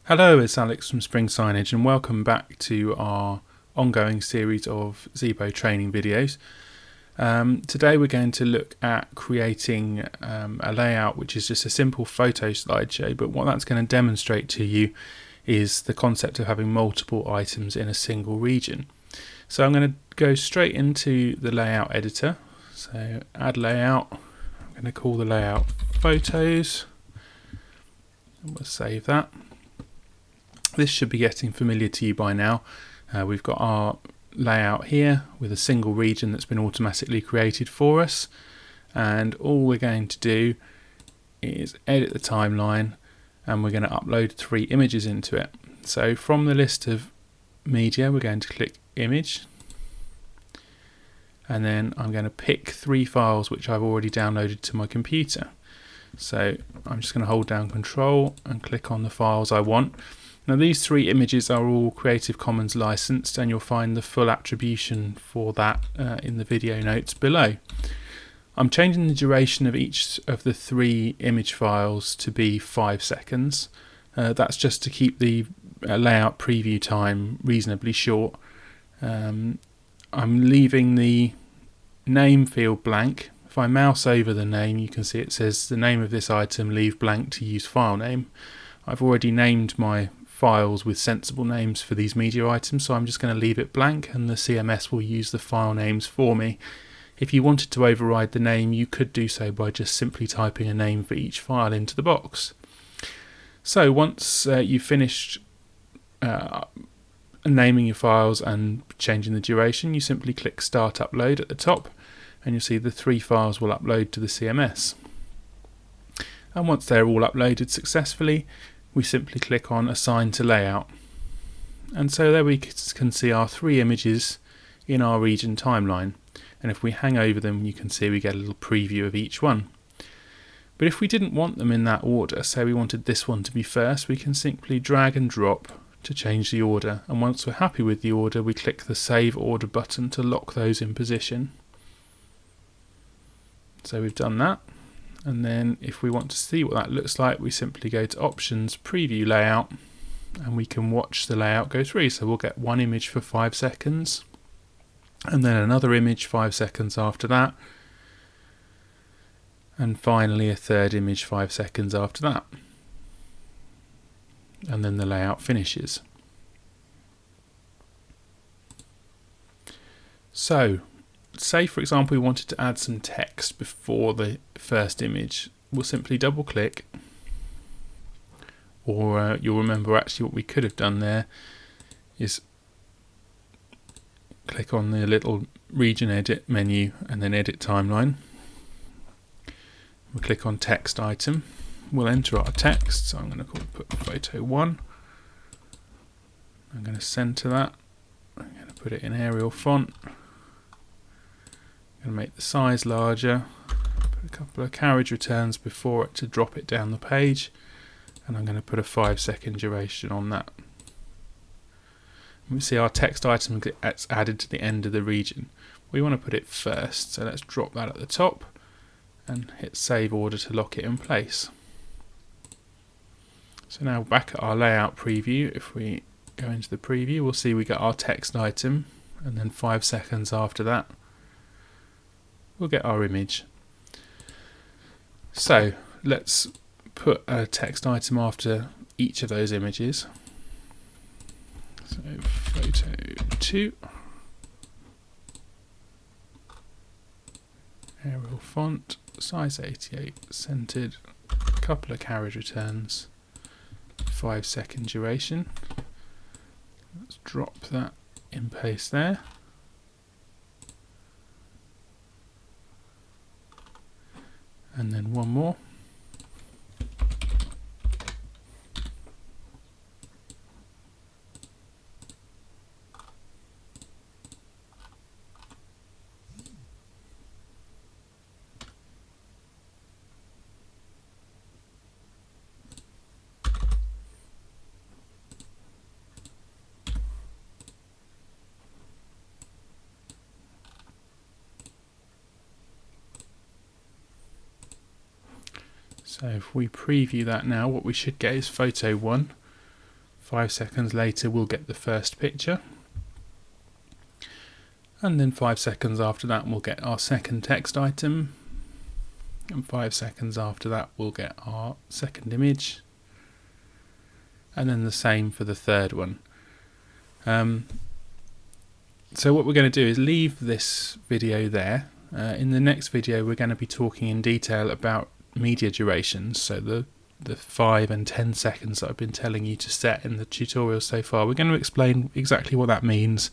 Hello, it's Alex from Spring Signage and welcome back to our ongoing series of Xibo training videos. Today we're going to look at creating a layout which is just a simple photo slideshow, but what that's going to demonstrate to you is the concept of having multiple items in a single region. So I'm going to go straight into the layout editor. So add layout, I'm going to call the layout photos and we'll save that. This should be getting familiar to you by now. We've got our layout here with a single region that's been automatically created for us, and all we're going to do is edit the timeline and we're going to upload 3 images into it. So from the list of media we're going to click image, and then I'm going to pick 3 files which I've already downloaded to my computer. So I'm just going to hold down Control and click on the files I want. Now these 3 images are all Creative Commons licensed, and you'll find the full attribution for that in the video notes below. I'm changing the duration of each of the 3 image files to be 5 seconds. That's just to keep the layout preview time reasonably short. I'm leaving the name field blank. If I mouse over the name, you can see it says the name of this item, leave blank to use file name. I've already named my files with sensible names for these media items, so I'm just going to leave it blank and the CMS will use the file names for me. If you wanted to override the name, you could do so by just simply typing a name for each file into the box. So once you've finished naming your files and changing the duration, you simply click Start Upload at the top and you'll see the 3 files will upload to the CMS. And once they're all uploaded successfully, we simply click on Assign to Layout. And so there we can see our 3 images in our region timeline. And if we hang over them, you can see we get a little preview of each one. But if we didn't want them in that order, say we wanted this one to be first, we can simply drag and drop to change the order. And once we're happy with the order, we click the Save Order button to lock those in position. So we've done that. And then if we want to see what that looks like, we simply go to Options, Preview Layout, and we can watch the layout go through. So we'll get one image for 5 seconds, and then another image 5 seconds after that, and finally a third image 5 seconds after that. And then the layout finishes. So say for example we wanted to add some text before the first image. We'll simply double click, or you'll remember actually what we could have done there is click on the little region edit menu and then edit timeline. We'll click on text item, we'll enter our text, so I'm going to put photo 1. I'm going to center that, I'm going to put it in Arial font. I'm going to make the size larger, put a couple of carriage returns before it to drop it down the page, and I'm going to put a 5 second duration on that. We see our text item gets added to the end of the region. We want to put it first, so let's drop that at the top and hit Save Order to lock it in place. So now back at our layout preview, if we go into the preview, we'll see we got our text item, and then 5 seconds after that we'll get our image. So let's put a text item after each of those images. So photo 2, Arial font, size 88, centered, a couple of carriage returns, 5 second duration. Let's drop that in place there. And then one more. So if we preview that now, what we should get is photo 1. 5 seconds later we'll get the first picture, and then 5 seconds after that we'll get our second text item, and 5 seconds after that we'll get our second image, and then the same for the third one. So what we're going to do is leave this video there. In the next video we're going to be talking in detail about media durations, so the 5 and 10 seconds that I've been telling you to set in the tutorial so far. We're going to explain exactly what that means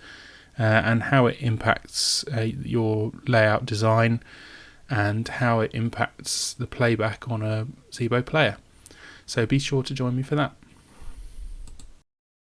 and how it impacts your layout design and how it impacts the playback on a Xibo player. So be sure to join me for that.